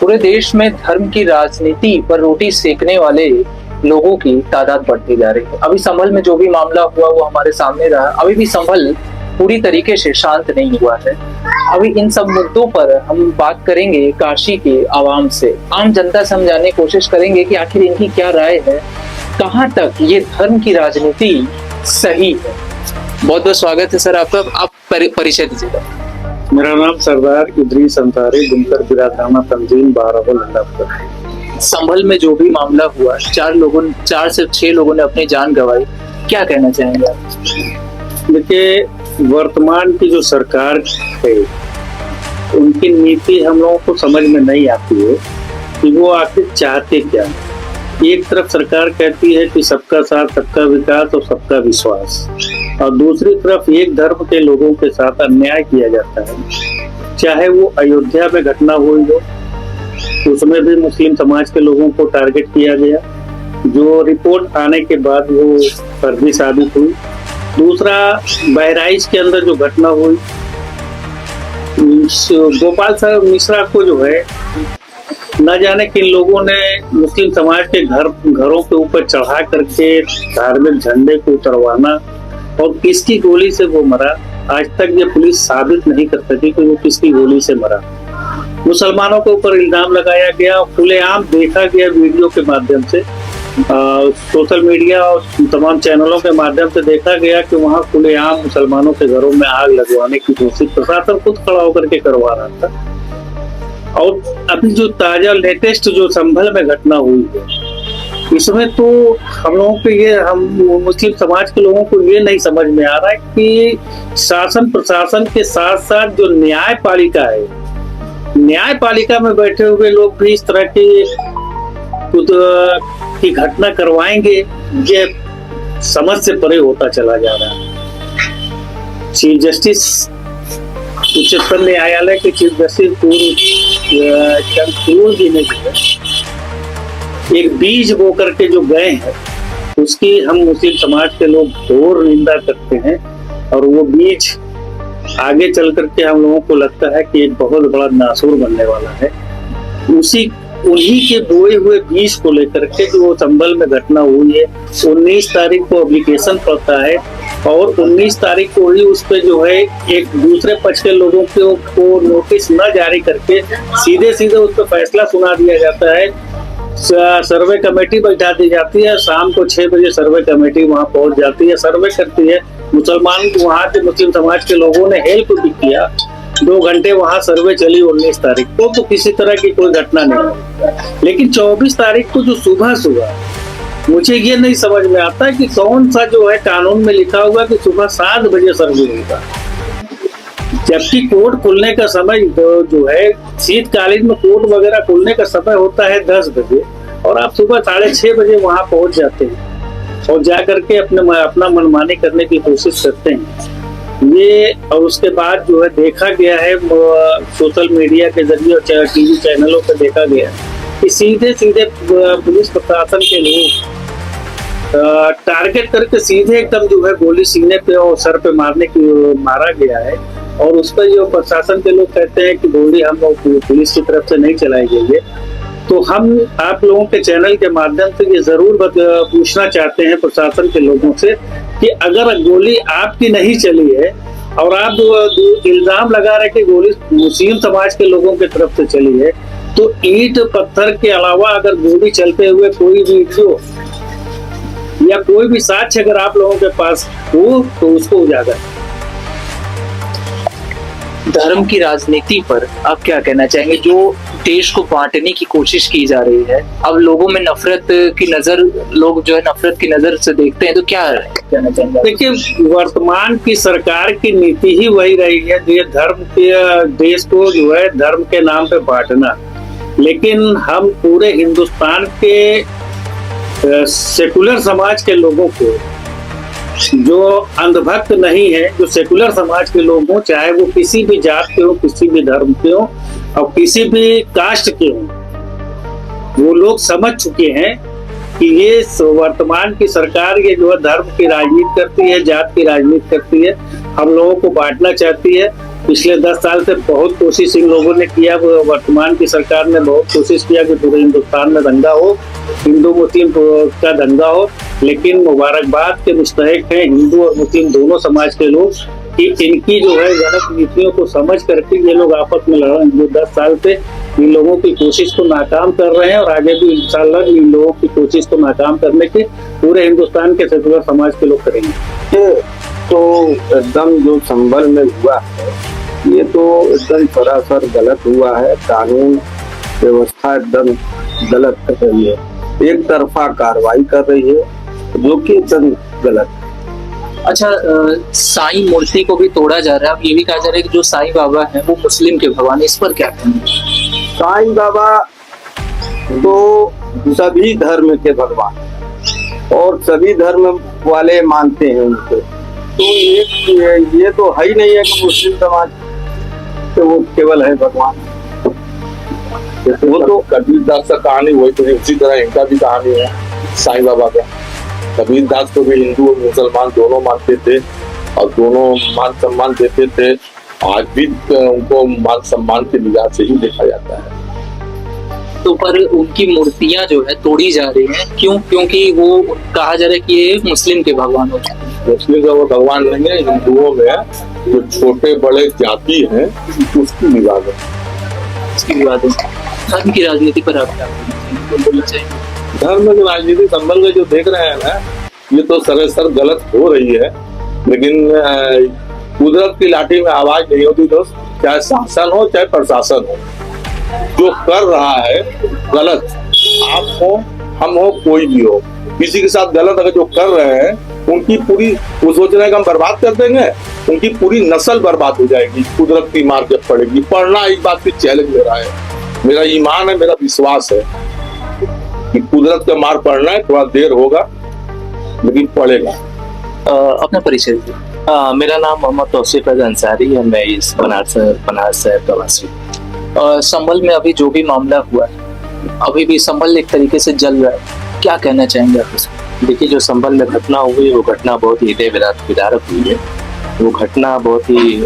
पूरे देश में धर्म की राजनीति पर रोटी सेकने वाले लोगों की तादाद बढ़ती जा रही है। अभी संभल में जो भी मामला हुआ वो हमारे सामने रहा। अभी भी संभल पूरी तरीके से शांत नहीं हुआ है। अभी इन सब मुद्दों पर हम बात करेंगे काशी के आवाम से, आम जनता से हम जानने की कोशिश करेंगे कि आखिर इनकी क्या राय है, कहाँ तक ये धर्म की राजनीति सही है। बहुत बहुत स्वागत है सर आपका। आप परिचय दीजिएगा। मेरा नाम सरदार इदरीस अंसारी, बुनकर बिरादराना तंजीम बारहबल अल्लाहपुर। संभल में जो भी मामला हुआ, 4 से 6 लोगों ने अपनी जान गंवाई, क्या कहना चाहेंगे आप? देखिए, वर्तमान की जो सरकार है उनकी नीति हम लोगों को समझ में नहीं आती है कि वो आखिर चाहते क्या। एक तरफ सरकार कहती है कि सबका साथ, सबका विकास और सबका विश्वास, और दूसरी तरफ एक धर्म के लोगों के साथ अन्याय किया जाता है। चाहे वो अयोध्या में घटना हुई हो, उसमें भी मुस्लिम समाज के लोगों को टारगेट किया गया, जो रिपोर्ट आने के बाद वो फर्जी साबित हुई। दूसरा, बहराइच के अंदर जो घटना हुई, गोपाल साहब मिश्रा को जो है न जाने किन लोगों ने मुस्लिम समाज के घरों के ऊपर चढ़ा करके धार्मिक झंडे को उतरवाना, और किसकी गोली से वो मरा, आज तक ये पुलिस साबित नहीं कर सकी कि वो किसकी गोली से मरा। मुसलमानों के ऊपर इल्जाम लगाया गया, खुलेआम देखा गया वीडियो के माध्यम से, सोशल मीडिया और तमाम चैनलों के माध्यम से देखा गया कि वहाँ खुलेआम मुसलमानों के घरों में आग लगवाने की कोशिश प्रशासन खुद खड़ा होकर के करवा रहा था। और अभी जो ताजा लेटेस्ट जो संभल में घटना हुई है, इसमें तो हम लोगों को हम मुस्लिम समाज के लोगों को ये नहीं समझ में आ रहा है कि शासन प्रशासन के साथ साथ जो न्यायपालिका है, न्यायपालिका में बैठे हुए लोग भी इस तरह की घटना करवाएंगे, ये समझ से परे होता चला जा रहा है। चीफ जस्टिस उच्चतम न्यायालय के चीफ जस्टिस पूर्व जी ने एक बीज बो करके जो गए हैं, उसकी हम मुस्लिम समाज के लोग घोर निंदा करते हैं, और वो बीज आगे चल करके हम लोगों को लगता है कि एक बहुत बड़ा नासूर बनने वाला है। उन्हीं के बोए हुए बीज को लेकर के जो संभल में घटना हुई है, 19 तारीख को एप्लीकेशन पड़ता है, और 19 तारीख को ही उस पे जो है एक दूसरे पक्ष के लोगों को नोटिस न जारी करके सीधे उस पर फैसला सुना दिया जाता है। सर्वे कमेटी बैठा दी जाती है, शाम को 6 बजे सर्वे कमेटी वहां पहुंच जाती है, सर्वे करती है। मुसलमान वहां के मुस्लिम समाज के लोगों ने हेल्प भी किया, 2 घंटे वहां सर्वे चली 19 तारीख को, तो किसी तरह की कोई घटना नहीं। लेकिन 24 तारीख को जो सुबह मुझे ये नहीं समझ में आता कि कौन सा जो है कानून में लिखा हुआ कि सुबह 7 बजे सर्वे होगा, जबकि कोर्ट खुलने का समय जो है शीतकालीन में कोर्ट वगैरह खुलने का समय होता है 10 बजे, और आप सुबह 6:30 बजे वहां पहुंच जाते हैं और जाकर के अपना मनमानी करने की कोशिश करते हैं। ये और उसके बाद जो है देखा गया है सोशल मीडिया के जरिए और टीवी चैनलों पर देखा गया कि सीधे पुलिस प्रशासन के लोग टारगेट करके सीधे एकदम जो है गोली सीने पे और सर पे मारा गया है। और उस पर जो प्रशासन के लोग कहते हैं कि गोली हम लोग पुलिस की तरफ से नहीं चलाई गई है। तो हम आप लोगों के चैनल के माध्यम से ये जरूर पूछना चाहते हैं प्रशासन के लोगों से कि अगर गोली आपकी नहीं चली है और आप इल्जाम लगा रहे कि गोली मुस्लिम समाज के लोगों की तरफ से चली है, तो ईंट पत्थर के अलावा अगर गोली चलते हुए कोई वीडियो या कोई भी साक्ष्य अगर आप लोगों के पास हो तो उसको उजागर। धर्म की राजनीति पर आप क्या कहना चाहेंगे? जो देश को बांटने की कोशिश की जा रही है, अब लोगों में नफरत की नजर, लोग जो है नफरत की नजर से देखते हैं, तो क्या कहना चाहेंगे? देखिए, वर्तमान की सरकार की नीति ही वही रही है, ये धर्म के देश को जो है धर्म के नाम पे बांटना। लेकिन हम पूरे हिंदुस्तान के सेकुलर समाज के लोगों को, जो अंधभक्त नहीं है, जो सेकुलर समाज के लोग हों, चाहे वो किसी भी जात के हो, किसी भी धर्म के हो और किसी भी कास्ट के हो, वो लोग समझ चुके हैं कि ये वर्तमान की सरकार ये जो है धर्म की राजनीति करती है, जात की राजनीति करती है, हम लोगों को बांटना चाहती है। पिछले 10 साल से बहुत कोशिश इन लोगों ने किया, वर्तमान की सरकार ने बहुत कोशिश किया कि पूरे हिंदुस्तान में दंगा हो, हिंदू मुस्लिम का दंगा हो, लेकिन मुबारकबाद के मुस्तहिक हैं हिंदू और मुस्लिम दोनों समाज के लोग कि इनकी जो है गलत नीतियों को समझ करके ये लोग आपस में लड़ रहे हैं। जो 10 साल से इन लोगों की कोशिश को नाकाम कर रहे हैं और आगे भी इंशाल्लाह इन लोगों की कोशिश को नाकाम करने के पूरे हिंदुस्तान के सेकुलर समाज के लोग करेंगे। तो एकदम जो संभल में हुआ है ये तो एकदम सरासर गलत हुआ है। कानून व्यवस्था एकदम गलत कर रही है, एक तरफा कार्रवाई कर रही है जो कि एकदम गलत है। अच्छा, साईं मूर्ति को भी तोड़ा जा रहा है। अब ये भी कहा जा रहा है कि जो साईं बाबा हैं वो मुस्लिम के भगवान, इस पर क्या कहना है? साईं बाबा तो सभी धर्म के भगवान और सभी धर्म वाले मानते हैं उनको, तो ये तो है ही नहीं है कि मुस्लिम समाज तो वो केवल है भगवान। वो तो कबीर दास का कहानी वही तो है, उसी तरह इनका भी कहानी है साईं बाबा का। कबीर दास को भी हिंदू और मुसलमान दोनों मानते थे और दोनों मान सम्मान देते थे। आज भी उनको मान सम्मान की निगाह से ही देखा जाता है। तो पर उनकी मूर्तियां जो है तोड़ी जा रही हैं, क्यों? क्योंकि वो कहा जा रहा है कि ये मुस्लिम के भगवान हो चुके हैं। मुस्लिम का वो भगवान नहीं है, हिंदुओं में जो छोटे बड़े जाति हैं उसकी विवाद है। इसकी विवाद है। धर्म की राजनीति पर आप क्या बोलना चाहिए? धर्म में जो राजनीति संबल में जो देख रहे हैं ना, ये तो सरासर गलत हो रही है। लेकिन कुदरत की लाठी में आवाज नहीं होती दोस्त, चाहे शासन हो चाहे प्रशासन हो। जो कर रहा है गलत, आप हो हम हो कोई भी हो, किसी के साथ गलत अगर जो कर रहे हैं उनकी पूरी वो सोच रहे हैं कि हम बर्बाद कर देंगे, उनकी पूरी नस्ल बर्बाद हो जाएगी। कुदरत की मार जब पड़ेगी। पढ़ना इस बात की चैलेंज मेरा है, मेरा ईमान है, मेरा विश्वास है कि कुदरत का मार पड़ना है, थोड़ा देर होगा लेकिन पड़ेगा। अपना परिचय दीजिए। मेरा नाम मोहम्मद तौसीफ अंसारी है। मैं इस बनारस शहर का वासी। संभल में अभी जो भी मामला हुआ है, अभी भी संभल एक तरीके से जल रहा है, क्या कहना चाहेंगे आप इसमें? देखिए, जो संभल में घटना हुई वो घटना बहुत ही हृदय विदारक हुई है। वो घटना बहुत ही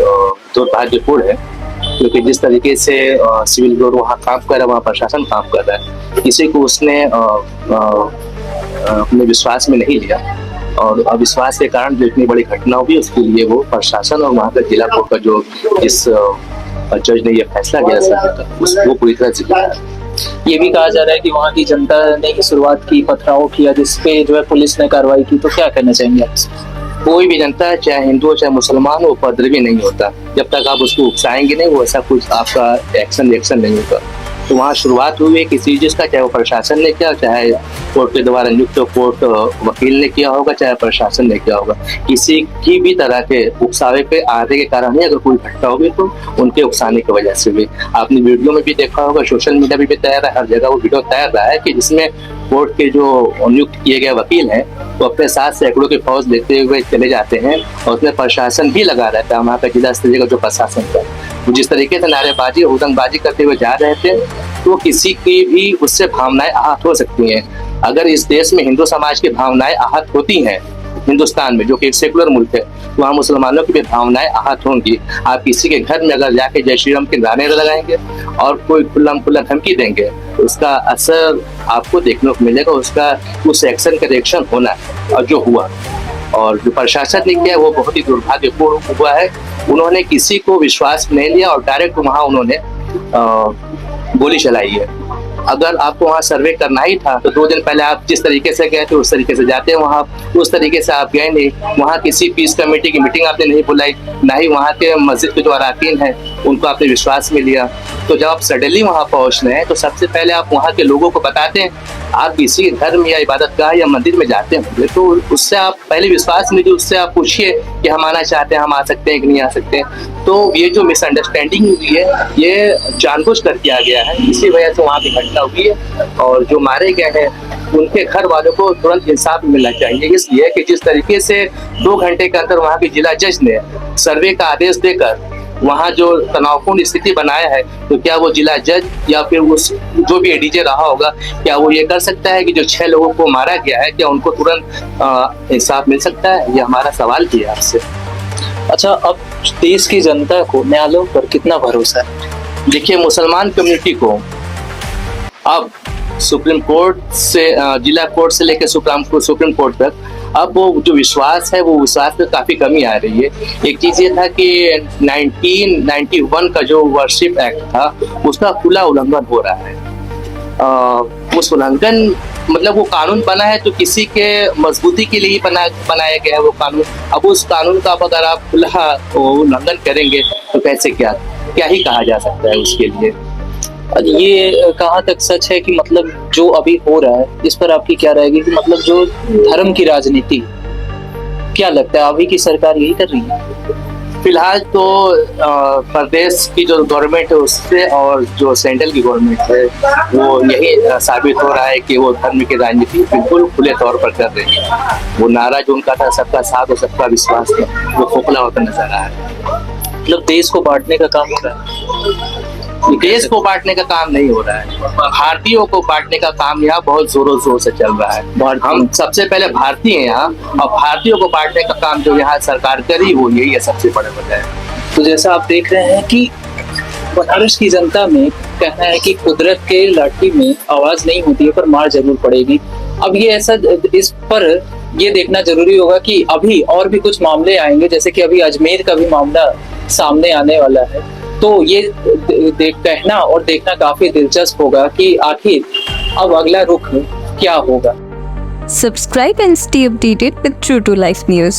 दुर्भाग्यपूर्ण है, क्योंकि जिस तरीके से सिविल ब्यूरो वहाँ काम कर रहा है, वहाँ प्रशासन काम कर रहा है, किसी को उसने अपने विश्वास में नहीं लिया और अविश्वास के कारण जो इतनी बड़ी घटना हुई उसके लिए वो प्रशासन और वहाँ का जिला कोर्ट का जो जिस जज ने ये फैसला किया वो पूरी तरह जिम्मेदार है। ये भी कहा जा रहा है कि वहाँ की जनता ने ही शुरुआत की, पथराव किया, जिसपे जो है पुलिस ने कार्रवाई की, तो क्या कहना चाहेंगे आप? कोई भी जनता है, चाहे हिंदू हो चाहे मुसलमान हो, उपद्रवी नहीं होता। जब तक आप उसको उकसाएंगे नहीं, वो ऐसा कुछ आपका एक्शन नहीं होगा। तो वहाँ शुरुआत हुई है किसी चीज का, चाहे वो प्रशासन ने किया, चाहे कोर्ट के द्वारा नियुक्त कोर्ट वकील ने किया होगा, चाहे प्रशासन ने किया होगा। किसी की भी तरह के उकसावे पे आने के कारण ही अगर कोई घटना होगी तो उनके उकसाने की वजह से भी। आपने वीडियो में भी देखा होगा, सोशल मीडिया पे भी तैयार है, हर जगह वो वीडियो तैयार रहा है कि जिसमें कोर्ट के जो नियुक्त किए गए वकील हैं वो अपने साथ सैकड़ों की फौज लेते हुए चले जाते हैं और उसमें प्रशासन भी लगा रहता है। वहाँ का जिला स्तरीय का जो प्रशासन था, वो जिस तरीके से नारेबाजी हुदंगबाजी करते हुए जा रहे थे, तो किसी की भी उससे भावनाएं आहत हो सकती हैं। अगर इस देश में हिंदू समाज की भावनाएं आहत होती हैं, हिंदुस्तान में जो कि एक सेकुलर मुल्क है, वहाँ मुसलमानों की भी भावनाएं आहत होंगी। आप किसी के घर में अगर जाके जय श्री राम के नारे लगाएंगे और कोई खुल्ला धमकी देंगे, उसका असर आपको देखने को मिलेगा। उसका उस एक्शन का रिएक्शन होना है और जो हुआ और जो प्रशासन ने किया वो बहुत ही दुर्भाग्यपूर्ण हुआ है। उन्होंने किसी को विश्वास नहीं लिया और डायरेक्ट वहाँ उन्होंने गोली चलाई है। अगर आपको वहाँ सर्वे करना ही था तो 2 दिन पहले आप जिस तरीके से गए थे उस तरीके से जाते हैं वहाँ, उस तरीके से आप गए नहीं। वहाँ किसी पीस कमेटी की मीटिंग आपने नहीं बुलाई, ना ही वहाँ के मस्जिद के जो अराकीन हैं उनको आपने विश्वास में लिया। तो जब आप सडनली वहाँ पहुँच रहे हैं तो सबसे पहले आप वहाँ के लोगों को बताते हैं। आप किसी धर्म या इबादतगाह या मंदिर में जाते हैं तो उससे आप पहले विश्वास लीजिए, उससे आप पूछिए कि हम आना चाहते हैं, हम आ सकते हैं कि नहीं आ सकते। तो ये जो मिसअंडरस्टैंडिंग हुई है ये जानबूझ कर किया गया है, इसी वजह से वहाँ की घटना हुई है। और जो मारे गए हैं उनके घर वालों को तुरंत इंसाफ मिलना चाहिए, इसलिए कि जिस तरीके से 2 घंटे के अंदर वहाँ के जिला जज ने सर्वे का आदेश देकर वहाँ जो तनावपूर्ण स्थिति बनाया है, तो क्या वो जिला जज या फिर उस जो भी एडीजे रहा होगा, क्या वो ये कर सकता है कि जो 6 लोगों को मारा गया है क्या उनको तुरंत इंसाफ मिल सकता है? ये हमारा सवाल भी है आपसे। अच्छा, अब देश की जनता को न्यायालयों पर कितना भरोसा है? देखिए, मुसलमान कम्युनिटी को अब सुप्रीम कोर्ट से जिला कोर्ट से लेकर सुप्रीम कोर्ट तक अब वो जो विश्वास है, वो विश्वास में काफी कमी आ रही है। एक चीज ये था कि 1991 का जो वर्शिप एक्ट था, उसका खुला उल्लंघन हो रहा है। उस उल्लंघन मतलब वो कानून बना है तो किसी के मजबूती के लिए ही बनाया गया है वो कानून। अब उस कानून का अगर आप खुला उल्लंघन करेंगे तो कैसे क्या ही कहा जा सकता है उसके लिए। ये कहाँ तक सच है कि मतलब जो अभी हो रहा है, इस पर आपकी क्या राय है कि मतलब जो धर्म की राजनीति, क्या लगता है अभी की सरकार यही कर रही है? फिलहाल तो प्रदेश की जो गवर्नमेंट है उससे और जो सेंट्रल की गवर्नमेंट है, वो यही साबित हो रहा है कि वो धर्म की राजनीति बिल्कुल खुले तौर पर कर रही है। वो नारा जो उनका था, सबका साथ और सबका विश्वास, वो खोखला होता नजर आ रहा है। मतलब देश को बांटने का काम हो रहा है। देश को बांटने का काम नहीं हो रहा है, भारतीयों को बांटने का काम यहाँ बहुत जोरों शोर से चल रहा है। हम सबसे पहले भारतीय हैं यहाँ, और भारतीयों को बांटने का काम जो यहाँ सरकार करी वो यही है सबसे बड़े वजह है। तो जैसा आप देख रहे हैं कि बनारस की जनता में कहना है कि कुदरत के लाठी में आवाज नहीं होती है पर मार जरूर पड़ेगी। अब ये ऐसा, इस पर ये देखना जरूरी होगा कि अभी और भी कुछ मामले आएंगे, जैसे कि अभी अजमेर का भी मामला सामने आने वाला है। तो ये कहना और देखना काफी दिलचस्प होगा कि आखिर अब अगला रुख क्या होगा। Subscribe and stay updated with True to Life News.